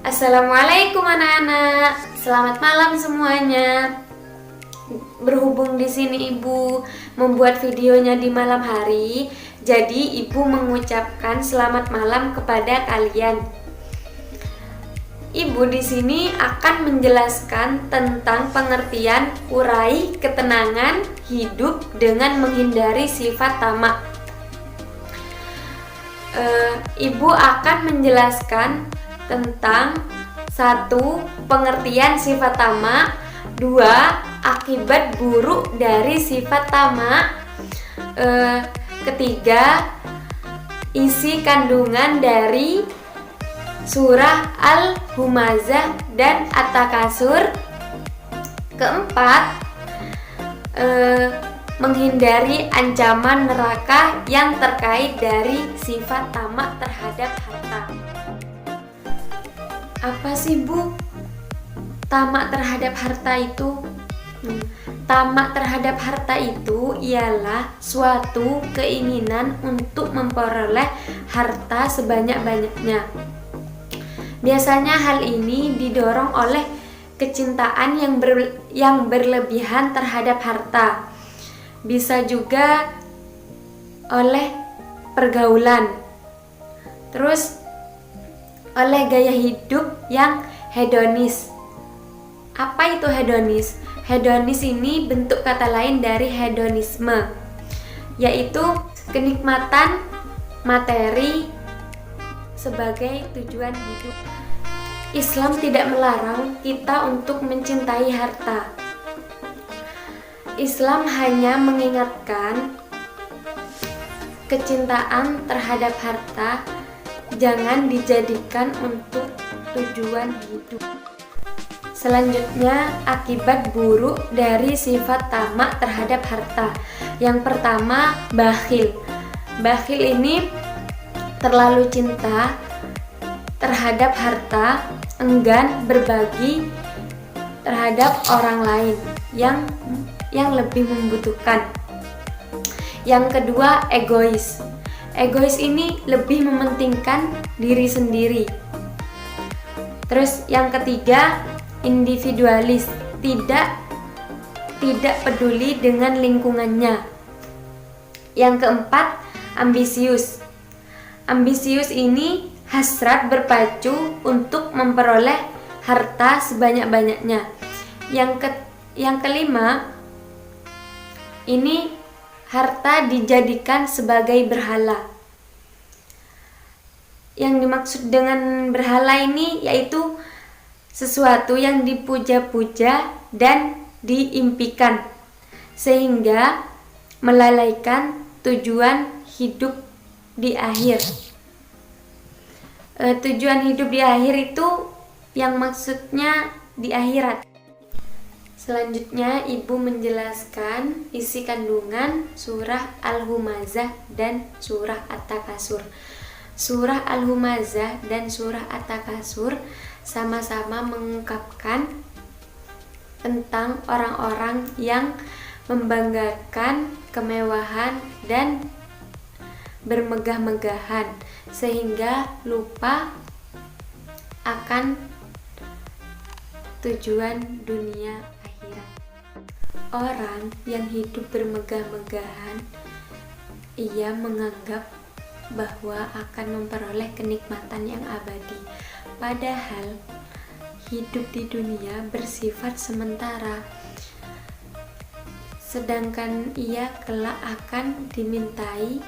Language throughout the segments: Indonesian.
Assalamualaikum anak-anak. Selamat malam semuanya. Berhubung di sini Ibu membuat videonya di malam hari, jadi Ibu mengucapkan selamat malam kepada kalian. Ibu di sini akan menjelaskan tentang pengertian urai ketenangan hidup dengan menghindari sifat tamak. Ibu akan menjelaskan tentang 1. Pengertian sifat tamak, 2. Akibat buruk dari sifat tamak, 3. Isi kandungan dari surah Al-Humazah dan At-Takasur, 4. Menghindari ancaman neraka yang terkait dari sifat tamak terhadap harta. Apa sih Bu tamak terhadap harta itu? Tamak terhadap harta itu ialah suatu keinginan untuk memperoleh harta sebanyak-banyaknya. Biasanya hal ini didorong oleh kecintaan yang berlebihan terhadap harta. Bisa juga oleh pergaulan. Terus oleh gaya hidup yang hedonis. Apa itu hedonis? Hedonis ini bentuk kata lain dari hedonisme, yaitu kenikmatan materi sebagai tujuan hidup. Islam tidak melarang kita untuk mencintai harta. Islam hanya mengingatkan kecintaan terhadap harta jangan dijadikan untuk tujuan hidup. Selanjutnya, akibat buruk dari sifat tamak terhadap harta. Yang pertama, bakhil. Bakhil ini terlalu cinta terhadap harta, enggan berbagi terhadap orang lain yang lebih membutuhkan. Yang kedua, egois. Egois ini lebih mementingkan diri sendiri. Terus yang ketiga, individualis, tidak peduli dengan lingkungannya. Yang keempat, ambisius. Ambisius ini hasrat berpacu untuk memperoleh harta sebanyak-banyaknya. Yang kelima, ini harta dijadikan sebagai berhala. Yang dimaksud dengan berhala ini yaitu sesuatu yang dipuja-puja dan diimpikan, sehingga melalaikan tujuan hidup di akhir. Tujuan hidup di akhir itu yang maksudnya di akhirat. Selanjutnya, Ibu menjelaskan isi kandungan surah Al-Humazah dan surah At-Takasur. Surah Al-Humazah dan surah At-Takasur sama-sama mengungkapkan tentang orang-orang yang membanggakan kemewahan dan bermegah-megahan sehingga lupa akan tujuan dunia akhirat. Orang yang hidup bermegah-megahan, ia menganggap bahwa akan memperoleh kenikmatan yang abadi. Padahal hidup di dunia bersifat sementara, sedangkan ia kelak akan dimintai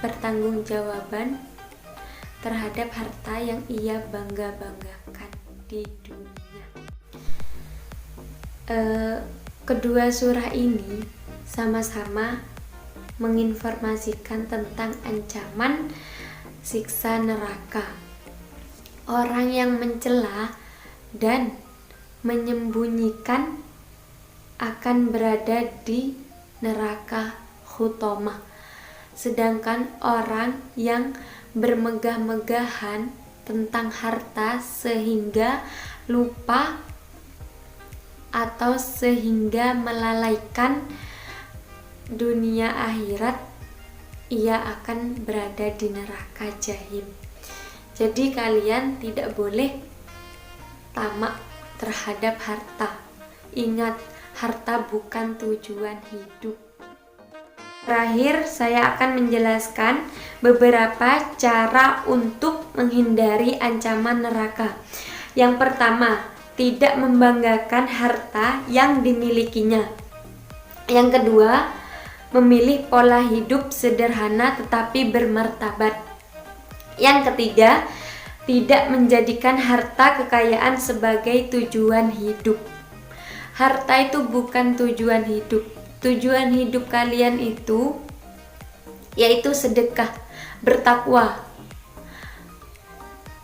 pertanggungjawaban terhadap harta yang ia bangga-banggakan di dunia. Kedua surah ini sama-sama menginformasikan tentang ancaman siksa neraka. Orang yang mencela dan menyembunyikan akan berada di neraka hutomah. Sedangkan orang yang bermegah-megahan tentang harta sehingga lupa atau sehingga melalaikan dunia akhirat, ia akan berada di neraka jahim. Jadi kalian tidak boleh tamak terhadap harta. Ingat, harta bukan tujuan hidup. Terakhir, saya akan menjelaskan beberapa cara untuk menghindari ancaman neraka. Yang pertama, tidak membanggakan harta yang dimilikinya. Yang kedua, memilih pola hidup sederhana tetapi bermartabat. Yang ketiga, tidak menjadikan harta kekayaan sebagai tujuan hidup. Harta itu bukan tujuan hidup. Tujuan hidup kalian itu yaitu sedekah, bertakwa,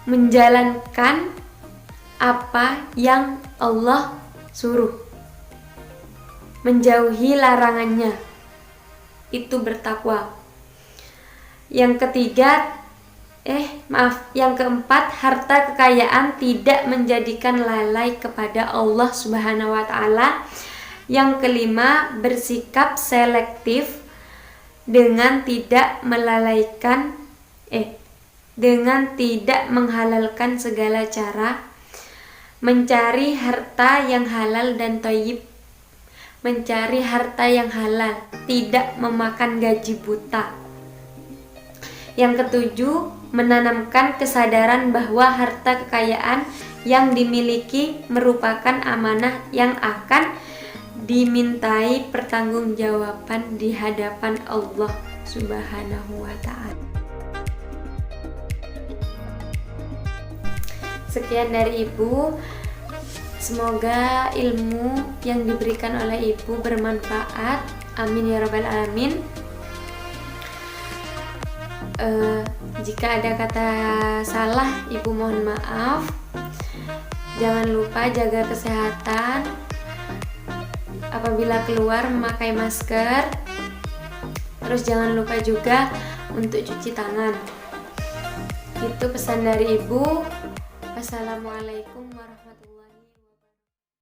menjalankan apa yang Allah suruh, menjauhi larangannya, itu bertakwa. Yang keempat, harta kekayaan tidak menjadikan lalai kepada Allah Subhanahu wa taala. Yang kelima, bersikap selektif dengan tidak menghalalkan segala cara, mencari harta yang halal dan thayyib, mencari harta yang halal, tidak memakan gaji buta. Yang ketujuh, menanamkan kesadaran bahwa harta kekayaan yang dimiliki merupakan amanah yang akan dimintai pertanggungjawaban di hadapan Allah Subhanahu wa ta'ala. Sekian dari Ibu. Semoga ilmu yang diberikan oleh Ibu bermanfaat. Amin ya rabbal alamin. Jika ada kata salah, Ibu mohon maaf. Jangan lupa jaga kesehatan. Apabila keluar memakai masker. Terus jangan lupa juga untuk cuci tangan. Itu pesan dari Ibu. Wassalamualaikum warahmatullahi wabarakatuh.